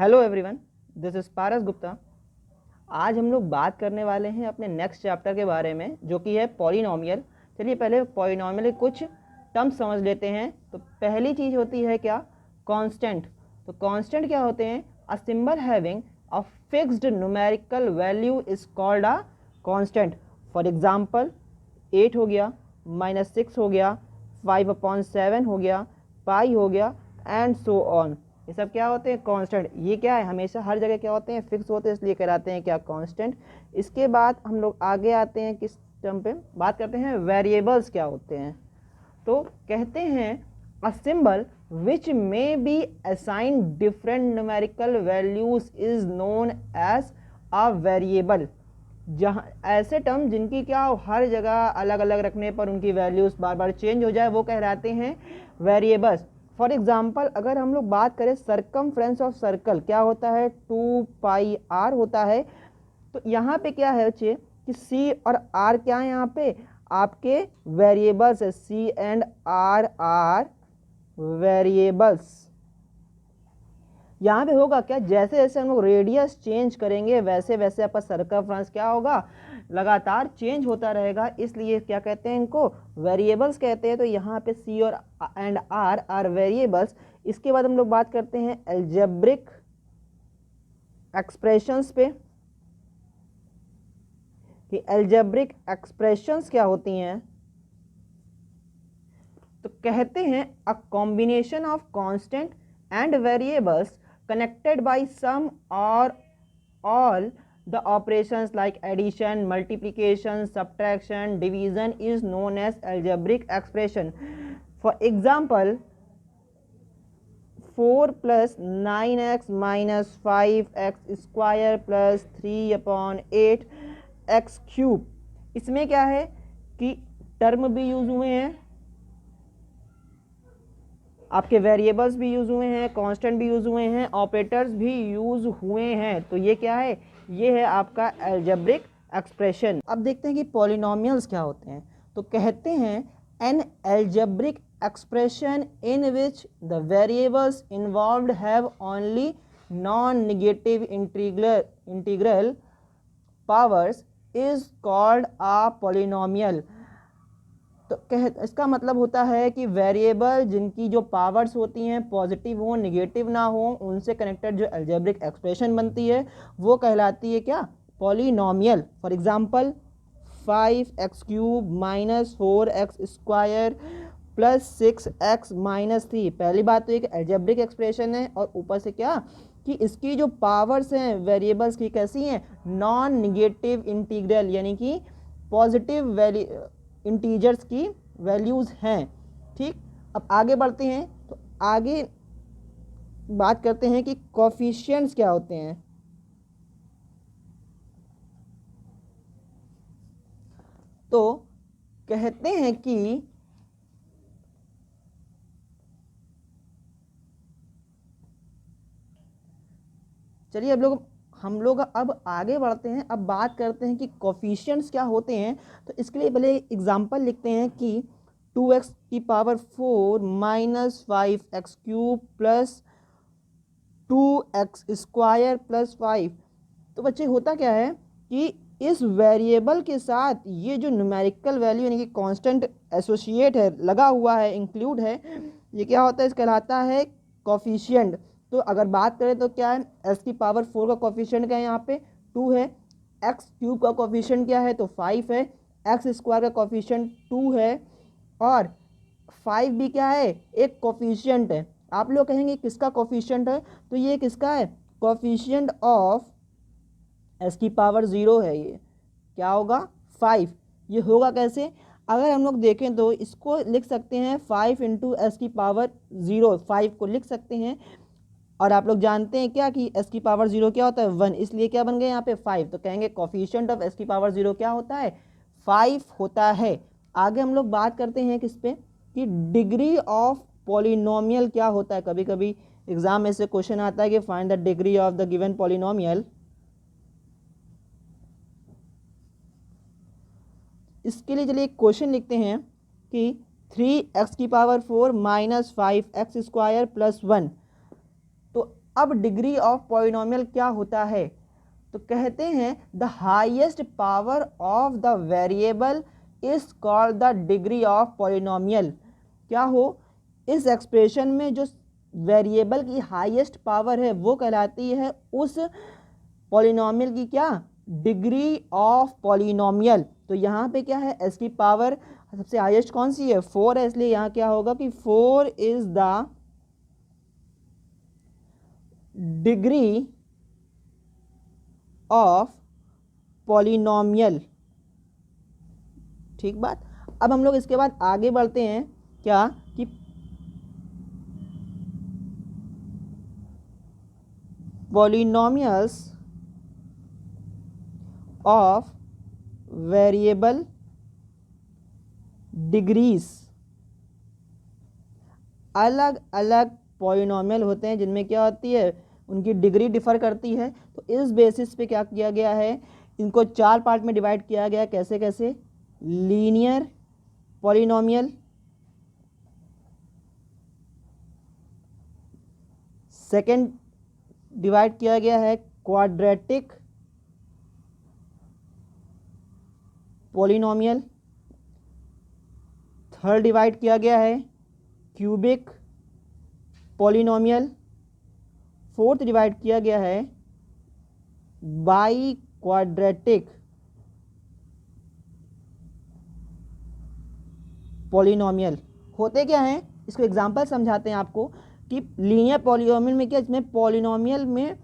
Hello everyone, this is पारस गुप्ता। आज हम लोग बात करने वाले हैं अपने नेक्स्ट चैप्टर के बारे में, जो कि है पॉलिनोमियल। चलिए पहले पॉलिनोमियल के कुछ टर्म्स समझ लेते हैं। तो पहली चीज़ होती है क्या? कांस्टेंट। तो कांस्टेंट क्या होते हैं? A symbol having a fixed numerical value is called a constant. For example 8 हो गया, -6 हो गया, 5/7 हो गया, पाई हो गया एंड सो ऑन। ये सब क्या होते हैं? कांस्टेंट। ये क्या है? हमेशा हर जगह क्या होते हैं? फिक्स होते हैं, इसलिए कहलाते हैं क्या? कांस्टेंट। इसके बाद हम लोग आगे आते हैं किस टर्म पे? बात करते हैं वेरिएबल्स क्या होते हैं। तो कहते हैं a symbol which may be assign different numerical values is known as a variable. जहाँ ऐसे टर्म जिनकी क्या हर जगह अलग अलग रखने पर उनकी वैल्यूज बार बार चेंज हो जाए, वो कहलाते हैं वेरिएबल्स। फॉर एग्जाम्पल अगर हम लोग बात करें सर्कमफ्रेंस ऑफ सर्कल, क्या होता है? 2πr होता है। तो यहाँ पे क्या है बच्चे कि सी और आर क्या है? यहाँ पे आपके वेरिएबल्स है। सी एंड आर वेरिएबल्स। यहाँ पे होगा क्या? जैसे जैसे हम लोग रेडियस चेंज करेंगे वैसे वैसे आपका सर्कमफ्रेंस क्या होगा? लगातार चेंज होता रहेगा, इसलिए क्या कहते हैं? इनको वेरिएबल्स कहते हैं। तो यहाँ पे सी और एंड आर वेरिएबल्स। इसके बाद हम लोग बात करते हैं अलजेब्रिक एक्सप्रेशंस पे कि अलजेब्रिक एक्सप्रेशंस क्या होती हैं। तो कहते हैं a combination of constant and variables connected by some or all the operations like addition, multiplication, subtraction, division is known as algebraic expression. For example, 4 plus 9x minus 5x square plus 3/8 x cube. इसमें क्या है कि term भी use हुए हैं, आपके variables भी use हुए हैं, कांस्टेंट भी यूज हुए हैं, ऑपरेटर्स भी यूज हुए हैं। तो ये क्या है? ये है आपका अलजेब्रिक एक्सप्रेशन। अब देखते हैं कि पॉलिनोमियल्स क्या होते हैं। तो कहते हैं N algebraic expression in which the variables involved have only non negative integral powers is called a polynomial. तो इसका मतलब होता है कि वेरिएबल जिनकी जो पावर्स होती हैं पॉजिटिव हो, नेगेटिव ना हो, उनसे कनेक्टेड जो अलजेब्रिक एक्सप्रेशन बनती है वो कहलाती है क्या? Polynomial. For example 5x³ minus 4x² plus 6x minus 3। पहली बात तो एक अलजेब्रिक एक्सप्रेशन है, और ऊपर से क्या कि इसकी जो पावर्स हैं वेरिएबल्स की कैसी हैं? नॉन निगेटिव इंटीग्रल, यानी कि पॉजिटिव वैल्यू इंटीजर्स की वैल्यूज़ हैं। ठीक, अब आगे बढ़ते हैं। तो आगे बात करते हैं कि कोफिशिएंट्स क्या होते हैं। तो कहते हैं कि चलिए हम लोग अब आगे बढ़ते हैं। अब बात करते हैं कि कोफिशिएंट्स क्या होते हैं। तो इसके लिए पहले एग्जांपल लिखते हैं कि 2x⁴ minus 5x³ plus 2x² plus 5। तो बच्चे होता क्या है कि इस वेरिएबल के साथ ये जो न्यूमेरिकल वैल्यू यानी कि कांस्टेंट एसोसिएट है, लगा हुआ है, इंक्लूड है, ये क्या होता है? इस कहलाता है कोफिशिएंट। तो अगर बात करें तो क्या है? x⁴ का कोफिशिएंट क्या है? यहाँ पे 2 है। x³ का कोफिशिएंट क्या है? तो 5 है। x² का कोफिशिएंट 2 है, और 5 भी क्या है? एक कोफिशिएंट है। आप लोग कहेंगे किसका कोफिशिएंट है? तो ये किसका है? कोफिशिएंट ऑफ x⁴ है। ये क्या होगा? 5। ये होगा कैसे? अगर हम लोग देखें तो इसको लिख सकते हैं 5 इंटू x⁴, 5 को लिख सकते हैं। और आप लोग जानते हैं क्या कि x⁴ क्या होता है? 1, इसलिए क्या बन गया यहाँ पे? 5। तो कहेंगे कोफिशिएंट ऑफ x⁴ क्या होता है? 5 होता है। आगे हम लोग बात करते हैं किस पे कि डिग्री ऑफ पॉलिनोमियल क्या होता है। कभी कभी एग्जाम में से क्वेश्चन आता है कि find the degree of the given polynomial. इसके लिए चलिए एक क्वेश्चन लिखते हैं कि 3x⁴ माइनस 5x² प्लस 1। तो अब डिग्री ऑफ पॉलिनोमियल क्या होता है, तो कहते हैं the highest power of the variable is called the degree of polynomial. क्या हो, इस एक्सप्रेशन में जो वेरिएबल की हाईएस्ट पावर है वो कहलाती है उस पॉलिनोमियल की क्या, डिग्री ऑफ पॉलिनोमियल। तो यहाँ पे क्या है, एस की पावर सबसे हाईएस्ट कौन सी है, 4 है, इसलिए यहाँ क्या होगा कि 4 is the degree of polynomial. ठीक बात। अब हम लोग इसके बाद आगे बढ़ते हैं क्या कि पॉलिनोमियल्स ऑफ वेरिएबल डिग्रीज। अलग अलग पॉलिनोमियल होते हैं जिनमें क्या होती है, उनकी डिग्री डिफर करती है। तो इस बेसिस पे क्या किया गया है, इनको 4 पार्ट में डिवाइड किया गया। कैसे कैसे, लीनियर पॉलिनोमियल, सेकंड डिवाइड किया गया है क्वाड्रेटिक पॉलिनोमियल, थर्ड डिवाइड किया गया है क्यूबिक पॉलिनोमियल, फोर्थ डिवाइड किया गया है बाई क्वाड्रेटिक पॉलिनोमियल। होते क्या हैं, इसको एग्जांपल समझाते हैं आपको कि लीनियर पॉलिनोमियल में क्या, इसमें पॉलिनोमियल में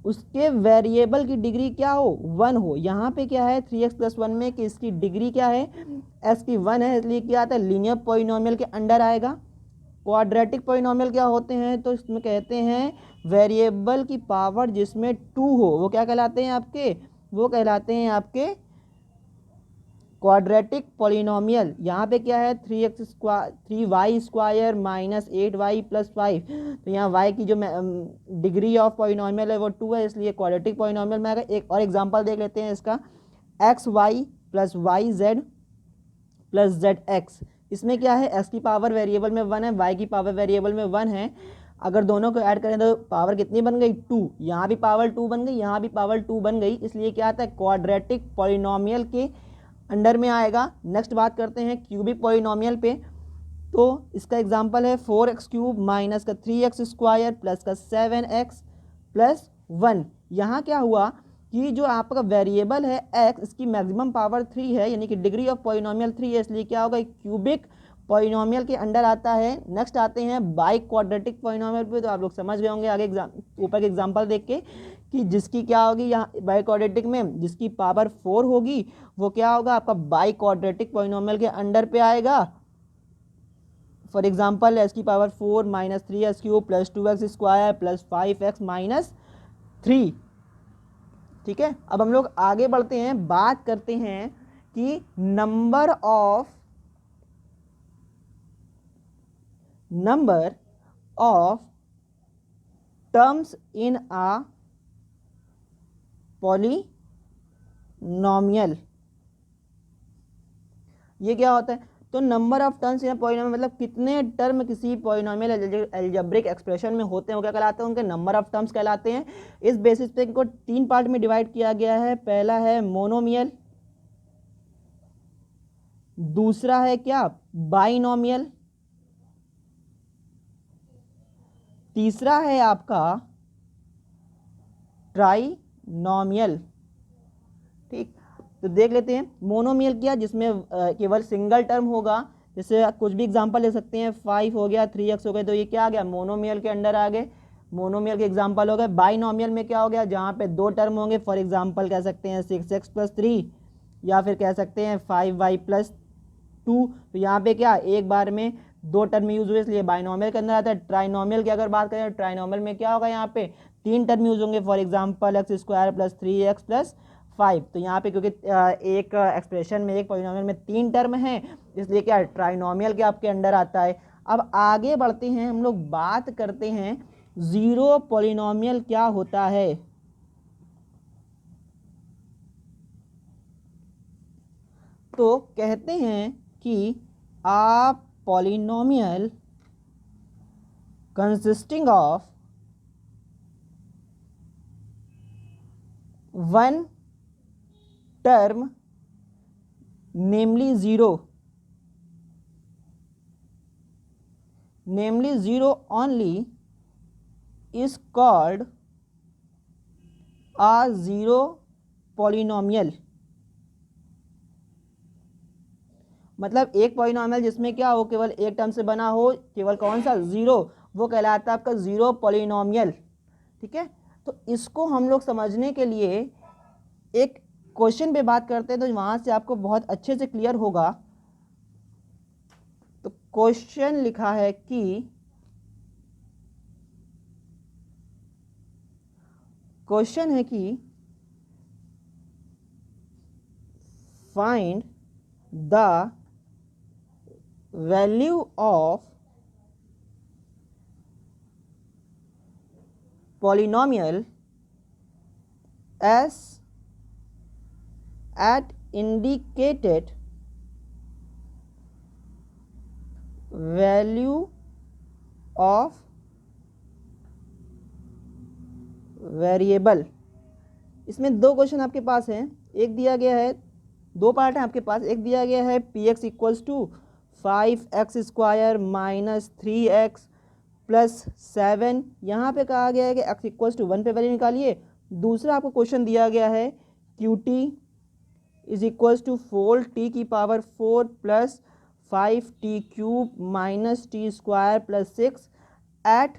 उसके वेरिएबल की डिग्री क्या हो, 1 हो। यहाँ पे क्या है 3x+1 में कि इसकी डिग्री क्या है, s की 1 है, इसलिए क्या आता है, लीनियर पॉलिनोमियल के अंडर आएगा। क्वाड्रेटिक पॉलिनोमियल क्या होते हैं, तो इसमें कहते हैं वेरिएबल की पावर जिसमें 2 हो, वो क्या कहलाते हैं आपके, वो कहलाते हैं आपके क्वाड्रेटिक पॉलिनोमियल। यहाँ पे क्या है 3y² माइनस 8y प्लस 5, तो यहाँ y की जो डिग्री ऑफ पॉलिनोमियल है वो 2 है, इसलिए क्वाड्रेटिक पॉलिनोमियल में आएगा। एक और एग्जांपल देख लेते हैं इसका, xy plus yz plus zx। इसमें क्या है, x की पावर वेरिएबल में 1 है, y की पावर वेरिएबल में 1 है। अगर दोनों को ऐड करें तो पावर कितनी बन गई, 2। यहाँ भी पावर 2 बन गई, यहाँ भी पावर 2 बन गई, इसलिए क्या आता है क्वाड्रेटिक पॉलिनोमियल के अंडर में आएगा। नेक्स्ट बात करते हैं क्यूबिक पॉलिनोमियल पे। तो इसका एग्जांपल है 4x³ माइनस का 3x² प्लस का 7x प्लस 1। यहाँ क्या हुआ कि जो आपका वेरिएबल है x, इसकी मैक्सिमम पावर 3 है, यानी कि डिग्री ऑफ पॉलिनोमियल 3 है, इसलिए क्या होगा, क्यूबिक पॉलिनोमियल के अंडर आता है। नेक्स्ट आते हैं बाई क्वाड्रेटिक पॉलिनोमियल पे। तो आप लोग समझ गए होंगे आगे ऊपर के एग्जांपल देख के कि जिसकी क्या होगी, यहाँ बाई क्वाड्रेटिक में जिसकी पावर 4 होगी वो क्या होगा, आपका बाई क्वाड्रेटिक पॉलिनोमियल के अंडर पे आएगा। फॉर एग्जांपल s की power 4 minus 3x³ plus 2x² plus 5x minus 3। ठीक है, अब हम लोग आगे बढ़ते हैं, बात करते हैं कि number of terms in a polynomial. ये क्या होता है, तो number of terms in polynomial मतलब कितने टर्म किसी पॉलिनोमियल अलजेब्रिक एक्सप्रेशन में होते हैं वो क्या कहलाते हैं, उनके नंबर ऑफ टर्म्स कहलाते हैं। इस बेसिस पे इनको 3 पार्ट में डिवाइड किया गया है। पहला है मोनोमियल, दूसरा है क्या, बाइनोमियल, तीसरा है आपका ट्राइनोमियल। ठीक, तो देख लेते हैं मोनोमियल क्या, जिसमें केवल सिंगल टर्म होगा। जैसे कुछ भी एग्जांपल ले सकते हैं, 5 हो गया, 3x हो गया, तो ये क्या आ गया, मोनोमियल के अंडर आ गए, मोनोमियल के एग्जांपल हो गए। बाइनोमियल में क्या हो गया, जहाँ पे 2 टर्म होंगे, फॉर एग्जांपल कह सकते हैं 6x प्लस 3, या फिर कह सकते हैं 5y प्लस 2। तो यहाँ पे क्या, एक बार में 2 टर्म यूज हुए, इसलिए बाइनोमियल के अंदर आता है। ट्राइनोमियल की अगर बात करें, ट्राइनोमियल में क्या होगा, यहाँ पे 3 टर्म यूज होंगे, for example x² plus 3x plus 5। तो यहाँ पे क्योंकि एक एक्सप्रेशन में, एक पॉलिनोमियल में 3 टर्म हैं, इसलिए क्या ट्राइनोमियल के आपके अंडर आता है। अब आगे बढ़ते हैं, हम लोग बात करते हैं जीरो पॉलिनोमियल क्या होता है। तो कहते हैं कि a polynomial consisting of one term namely 0 only is called a zero polynomial। मतलब एक पॉलिनॉमियल जिसमें क्या हो, केवल एक टर्म से बना हो, केवल कौन सा, जीरो, वो कहलाता है आपका जीरो पॉलिनॉमियल। ठीक है, तो इसको हम लोग समझने के लिए एक क्वेश्चन पे बात करते हैं, तो वहां से आपको बहुत अच्छे से क्लियर होगा। तो क्वेश्चन लिखा है कि find the value of polynomial S at indicated value of variable। इसमें दो क्वेश्चन आपके पास हैं, एक दिया गया है, दो पार्ट है आपके पास। एक दिया गया है P X equals to 5x² minus 3x plus 7, यहाँ पे कहा गया है कि x इक्वल्स टू 1 पे वैल्यू निकालिए। दूसरा आपको क्वेश्चन दिया गया है QT is equals to 4t की power 4 plus 5t³ minus t² plus 6 at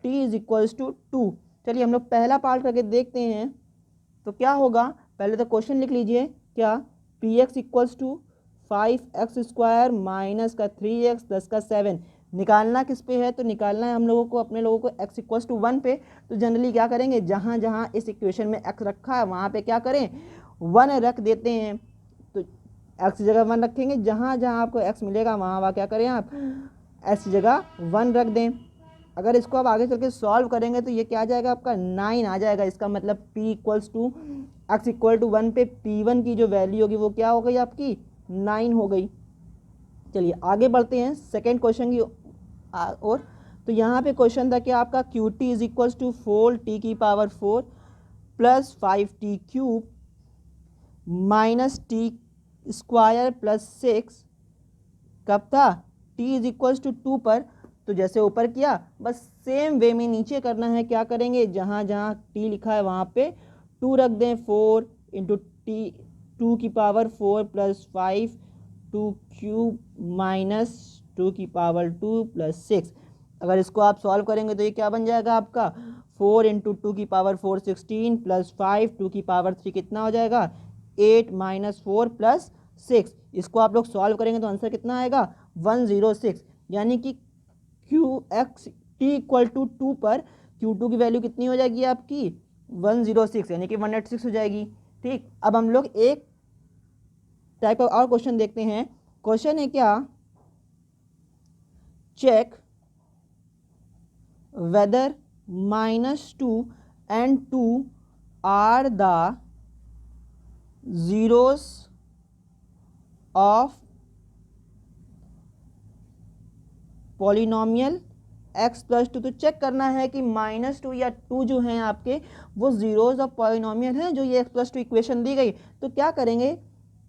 t is equals to 2। चलिए हम लोग पहला पार्ट करके देखते हैं। तो क्या होगा, पहले तो क्वेश्चन लिख लीजिए, क्या P X equals to 5x² minus का 3x प्लस का 7 निकालना किस पे है, तो निकालना है हम लोगों को, अपने लोगों को x इक्वल्स टू 1 पे। तो जनरली क्या करेंगे, जहाँ जहाँ इस इक्वेशन में x रखा है वहाँ पे क्या करें, 1 रख देते हैं। तो x की जगह 1 रखेंगे, जहाँ जहाँ आपको x मिलेगा वहाँ वहाँ क्या करें आप s की जगह 1 रख दें। अगर इसको आप आगे चल के सॉल्व करेंगे तो ये क्या आ जाएगा आपका 9 आ जाएगा। इसका मतलब p equals to x equal to 1 पे p1 की जो वैल्यू होगी वो क्या हो गई आपकी 9 हो गई। चलिए आगे बढ़ते हैं सेकेंड क्वेश्चन की और। तो यहाँ पे क्वेश्चन था कि आपका QT is equals to 4t की power 4 plus 5t³ minus t² plus 6 कब था, t इज इक्वल्स टू 2 पर। तो जैसे ऊपर किया बस सेम वे में नीचे करना है। क्या करेंगे, जहाँ जहाँ t लिखा है वहाँ पे 2 रख दें। 4 इंटू टी 2 की पावर 4 प्लस 5 2³ माइनस 2 की पावर 2 प्लस 6। अगर इसको आप सॉल्व करेंगे तो ये क्या बन जाएगा आपका 4 इंटू 2 की पावर 4 16 प्लस 5 2 की पावर 3 कितना हो जाएगा 8 माइनस 4 प्लस 6। इसको आप लोग सॉल्व करेंगे तो आंसर कितना आएगा 106। यानी कि QX t इक्वल टू 2 पर Q2 की वैल्यू कितनी हो जाएगी आपकी 106, यानी कि 186 हो जाएगी। ठीक, अब हम लोग एक टाइप का और क्वेश्चन देखते हैं। क्वेश्चन है क्या, check whether -2 and 2 are the zeros of polynomial x plus 2। तो चेक करना है कि -2 या 2 जो हैं आपके वो जीरोज ऑफ पॉलिनॉमियल हैं जो ये x प्लस 2 इक्वेशन दी गई। तो क्या करेंगे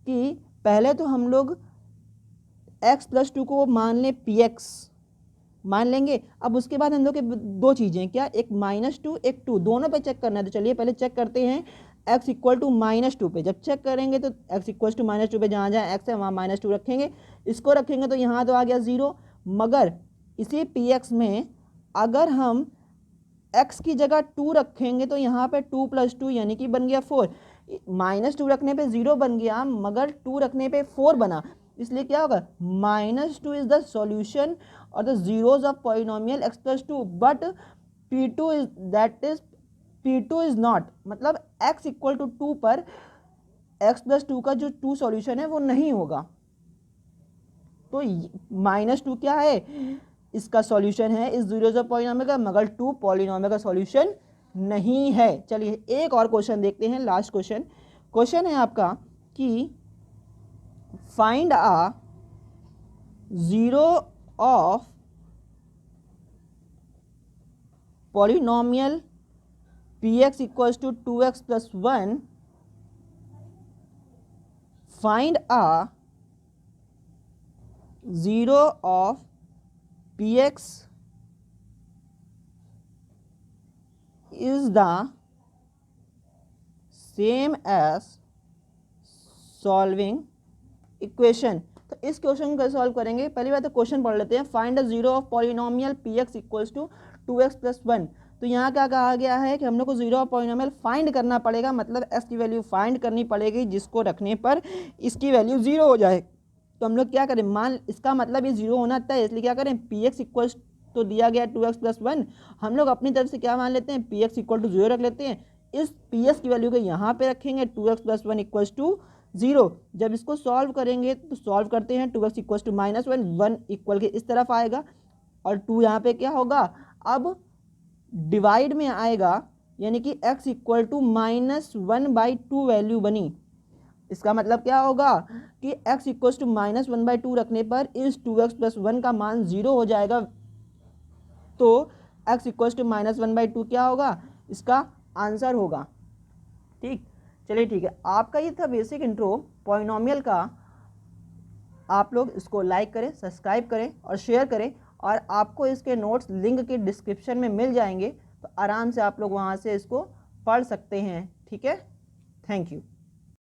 कि पहले तो हम लोग x प्लस 2 को मान लें px मान लेंगे। अब उसके बाद हम लोग के दो चीज़ें, क्या, एक -2 एक 2, दोनों पे चेक करना है। तो चलिए पहले चेक करते हैं x इक्वल टू -2 पे। जब चेक करेंगे तो x इक्वल टू -2 पे जहाँ जहाँ x है वहाँ -2 रखेंगे। इसको रखेंगे तो यहाँ तो आ गया 0। मगर इसी px में अगर हम x की जगह 2 रखेंगे तो यहाँ पे 2 प्लस 2 यानी कि बन गया 4। -2 रखने पे 0 बन गया, मगर 2 रखने पे 4 बना। इसलिए क्या होगा, -2 इज द सॉल्यूशन और the zeros of polynomial x plus 2, but p2 is that is p2 is not, मतलब x इक्वल टू 2 पर x प्लस 2 का जो 2 सॉल्यूशन है वो नहीं होगा। तो -2 क्या है, इसका सॉल्यूशन है इस जीरोज ऑफ पॉलिनॉमियल का, मगर 2 पॉलिनॉमियल का सॉल्यूशन नहीं है। चलिए एक और क्वेश्चन देखते हैं, लास्ट क्वेश्चन। क्वेश्चन है आपका कि find a zero of polynomial p px equals to 2x plus 1, find a zero of px is the same as solving equation. तो इस क्वेश्चन को कैसे सॉल्व करेंगे, पहली बात तो क्वेश्चन पढ़ लेते हैं। Find the zero of polynomial px equals to 2x plus 1। तो यहाँ क्या कहा गया है कि हम लोग को जीरो ऑफ पॉलिनोमियल फाइंड करना पड़ेगा, मतलब x की वैल्यू फाइंड करनी पड़ेगी जिसको रखने पर इसकी वैल्यू जीरो हो जाए। तो हम लोग क्या करें, मान इसका मतलब ये जीरो होना तय, इसलिए क्या करें, px इक्वल्स तो दिया गया 2x प्लस 1, हम लोग अपनी तरफ से क्या मान लेते हैं, px इक्वल टू 0 रख लेते हैं। इस px की वैल्यू को यहाँ पे रखेंगे, 2x प्लस 1 इक्वल्स टू 0। जब इसको सॉल्व करेंगे तो सॉल्व करते हैं, 2x equals to minus 1, 1 equal के इस तरफ आएगा और 2 यहाँ पे क्या होगा, अब डिवाइड में आएगा, यानी कि x इक्वल टू -1/2 वैल्यू बनी। इसका मतलब क्या होगा कि x इक्वल टू -1/2 रखने पर इस 2x प्लस 1 का मान 0 हो जाएगा। तो x इक्वल टू -1/2 क्या होगा, इसका आंसर होगा। ठीक, चलिए ठीक है, आपका ये था बेसिक इंट्रो पॉलिनोमियल का। आप लोग इसको लाइक करें, सब्सक्राइब करें और शेयर करें, और आपको इसके नोट्स लिंक के डिस्क्रिप्शन में मिल जाएंगे, तो आराम से आप लोग वहाँ से इसको पढ़ सकते हैं। ठीक है, थैंक यू।